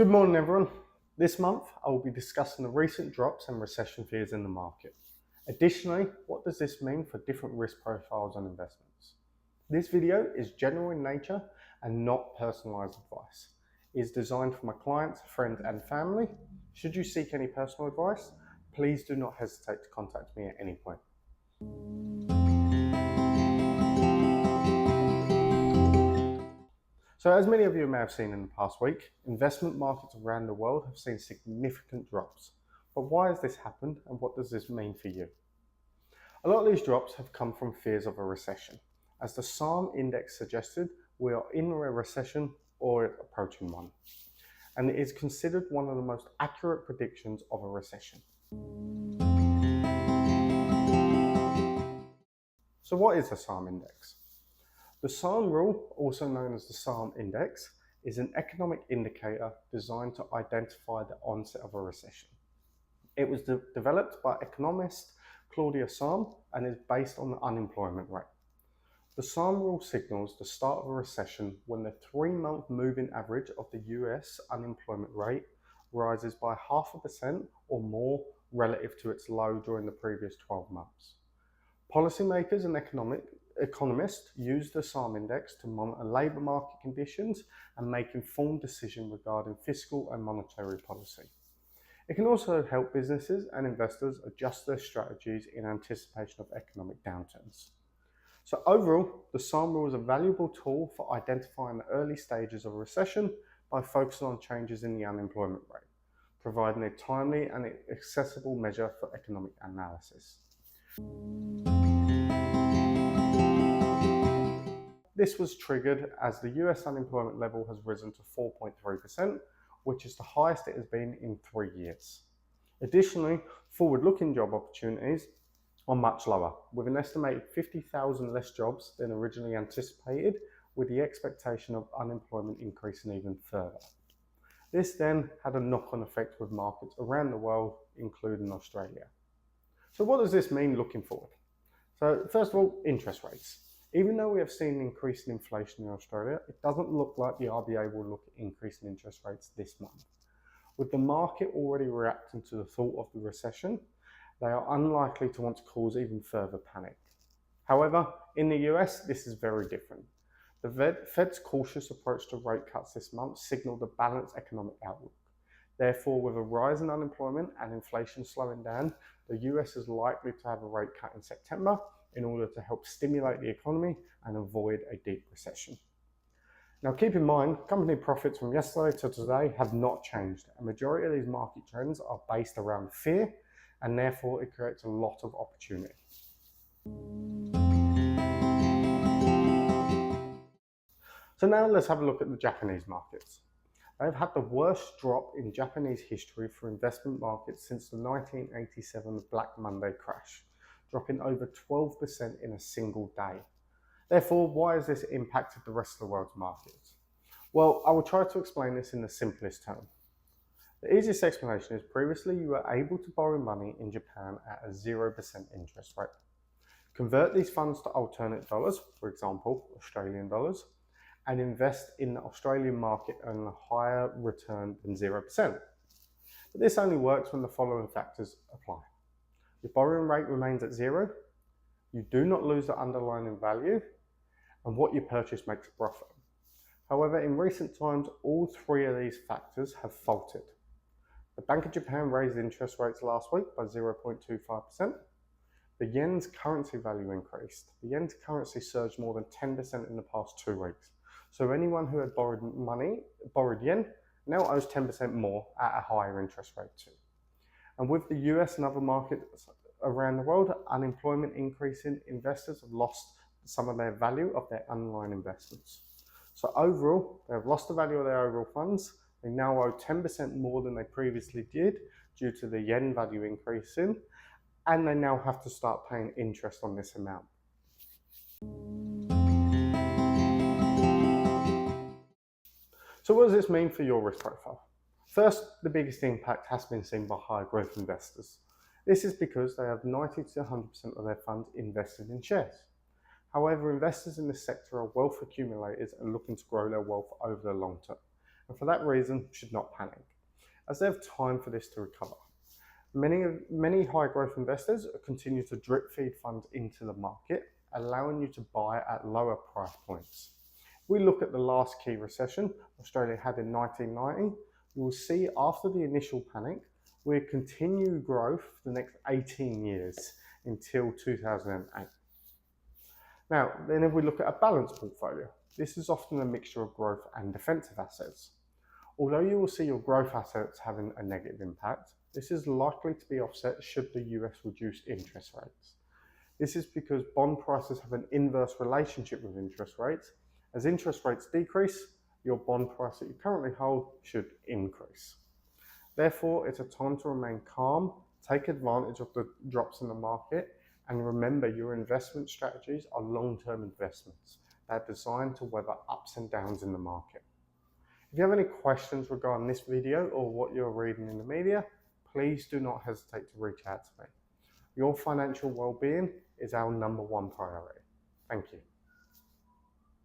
Good morning, everyone. This month, I will be discussing the recent drops and recession fears in the market. Additionally, what does this mean for different risk profiles and investments? This video is general in nature and not personalized advice. It is designed for my clients, friends, and family. Should you seek any personal advice, please do not hesitate to contact me at any point. So as many of you may have seen in the past week, investment markets around the world have seen significant drops. But why has this happened and what does this mean for you? A lot of these drops have come from fears of a recession. As the Sahm index suggested, we are in a recession or approaching one. And it is considered one of the most accurate predictions of a recession. So what is the Sahm index? The Sahm rule, also known as the Sahm index, is an economic indicator designed to identify the onset of a recession. It was developed by economist Claudia Sahm and is based on the unemployment rate. The Sahm rule signals the start of a recession when the 3-month moving average of the US unemployment rate rises by 0.5% or more relative to its low during the previous 12 months. Policymakers and economists use the Sahm index to monitor labour market conditions and make informed decisions regarding fiscal and monetary policy. It can also help businesses and investors adjust their strategies in anticipation of economic downturns. So overall, the Sahm rule is a valuable tool for identifying the early stages of a recession by focusing on changes in the unemployment rate, providing a timely and accessible measure for economic analysis. This was triggered as the US unemployment level has risen to 4.3%, which is the highest it has been in 3 years. Additionally, forward-looking job opportunities are much lower, with an estimated 50,000 less jobs than originally anticipated, with the expectation of unemployment increasing even further. This then had a knock-on effect with markets around the world, including Australia. So what does this mean looking forward? So first of all, interest rates. Even though we have seen an increase in inflation in Australia, it doesn't look like the RBA will look at increasing interest rates this month. With the market already reacting to the thought of the recession, they are unlikely to want to cause even further panic. However, in the US, this is very different. The Fed's cautious approach to rate cuts this month signaled a balanced economic outlook. Therefore, with a rise in unemployment and inflation slowing down, the US is likely to have a rate cut in September in order to help stimulate the economy and avoid a deep recession. Now keep in mind, company profits from yesterday to today have not changed. A majority of these market trends are based around fear, and therefore it creates a lot of opportunity. So now let's have a look at the Japanese markets. They've had the worst drop in Japanese history for investment markets since the 1987 Black Monday crash, dropping over 12% in a single day. Therefore, why has this impacted the rest of the world's markets? Well, I will try to explain this in the simplest term. The easiest explanation is previously you were able to borrow money in Japan at a 0% interest rate. Convert these funds to alternate dollars, for example, Australian dollars, and invest in the Australian market earning a higher return than 0%. But this only works when the following factors apply. Your borrowing rate remains at 0, you do not lose the underlying value, and what you purchase makes a profit. However, in recent times, all 3 of these factors have faltered. The Bank of Japan raised interest rates last week by 0.25%. The yen's currency value increased. The yen's currency surged more than 10% in the past 2 weeks. So anyone who had borrowed yen, now owes 10% more at a higher interest rate too. And with the US and other markets around the world, unemployment increasing, investors have lost some of their value of their underlying investments. So overall, they have lost the value of their overall funds. They now owe 10% more than they previously did due to the yen value increasing, and they now have to start paying interest on this amount. So what does this mean for your risk profile? First, the biggest impact has been seen by high growth investors. This is because they have 90 to 100% of their funds invested in shares. However, investors in this sector are wealth accumulators and looking to grow their wealth over the long term. and for that reason should not panic, as they have time for this to recover. Many high growth investors continue to drip feed funds into the market, allowing you to buy at lower price points. If we look at the last key recession Australia had in 1990, you will see after the initial panic, we continue growth for the next 18 years until 2008. Now, then if we look at a balanced portfolio, this is often a mixture of growth and defensive assets. Although you will see your growth assets having a negative impact, this is likely to be offset should the US reduce interest rates. This is because bond prices have an inverse relationship with interest rates. As interest rates decrease, your bond price that you currently hold should increase. Therefore, it's a time to remain calm, take advantage of the drops in the market, and remember your investment strategies are long-term investments that are designed to weather ups and downs in the market. If you have any questions regarding this video or what you're reading in the media, please do not hesitate to reach out to me. Your financial well-being is our #1 priority. Thank you.